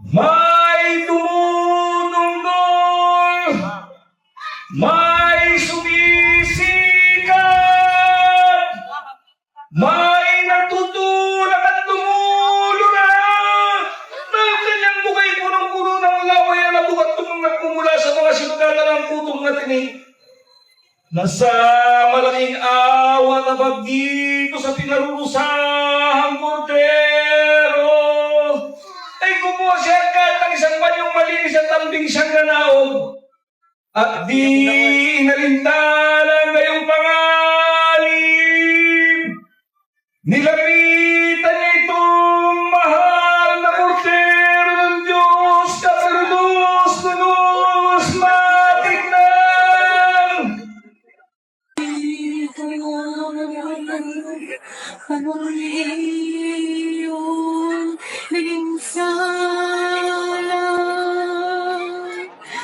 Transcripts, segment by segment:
May dumudungdol, may sumisikat, may natutulak at tumulungan. Dahil kanyang bukay punong-puno ng laway na nabuhat nagmumula sa mga sinugatan ng putong na tinig. Nasa malaking awa na pagdito sa pinarurusahang bordero ay kumuha siya agad ng isang banyong malinis at tambing siyang nanaog at di inalintala ngayong pangalim. Nilapitan niya itong mahal na bordero ng Diyos kapalulus na luz matignan. Iyong naging sala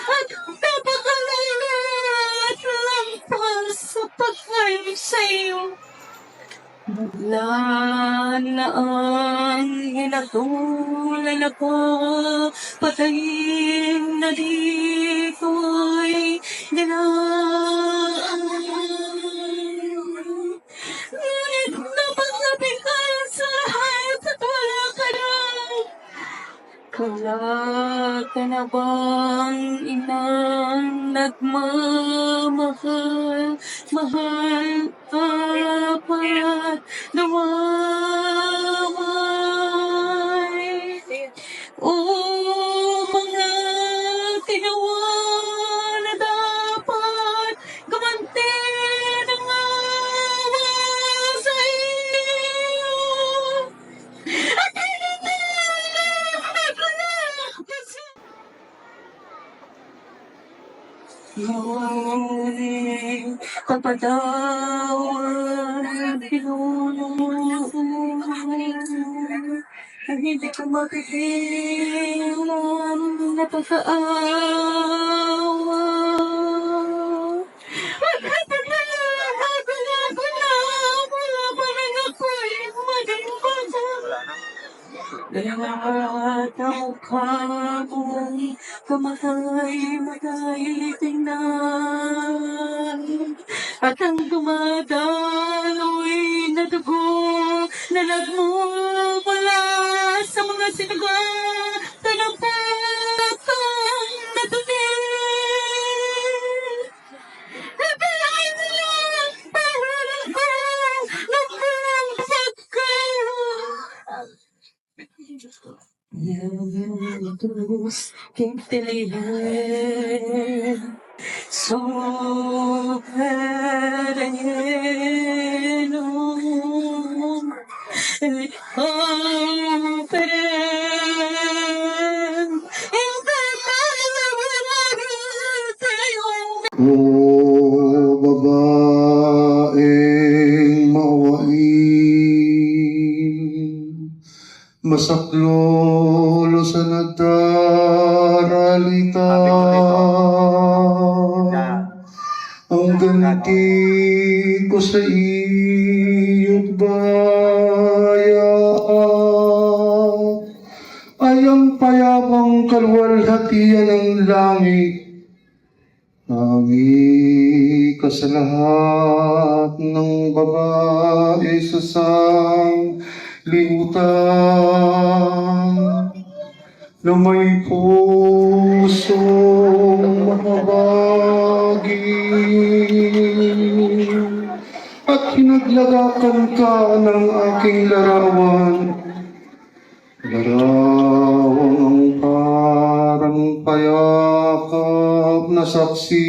at napakalat lampas sa pagkain sa'yo. Bigla na ang hinatulan ako, patayin na di ko'y dinaan. Ngunit napaglabi ka sa lahat at wala ka na. Wala ka na bang inang nagmamahal, mahal apat nawaway? O mga tinawa na dapat gumanti ng awa sa iyo. At ngunit kapatawad pinulong na hindi ko mapigilan na pagkaawa. Wala pa rin ako'y maging bata. Lahat ang mukha mong kamatay-matay tingnan. At ang dumadaloy na dugo na nagmumula sa mga sinagatan ng patang na dumi. Ibigay mo lang para lang ng pagkayo. Terus kintilihan soberano O babaeng mawain, masaklolo sa nagdaralita, ang ganti ko sa iyo't bayan ay ang payapang kalwalhatian ng langit. Nangi ka sa lahat ng babae sa sanglibutan na may pusong mahabagi at hinaglagakan ka ng aking larawan. Larawang ang parang payakap na saksi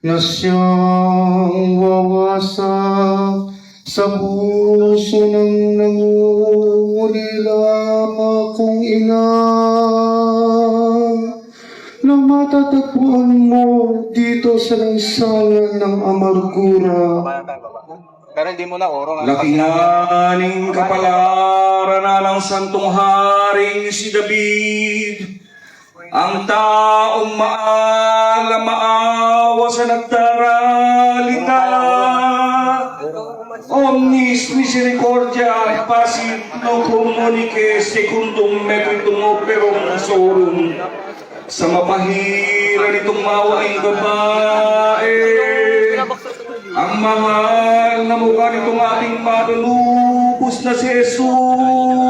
na siyang wawasak sa puso ng nangungulila akong ina na matatagpuan mo dito sa lansangan ng amargura. Pero hindi mo na oro. Lakinganing kapalaran na ng santong haring si David, ang taong maawa sa nagdaralita. Omnis misericordia pasit no comunique secundum metritum operum sorum sa mapahira nitong mawaing babae. Ang mahal na mukha nitong ating manunubos na si Jesus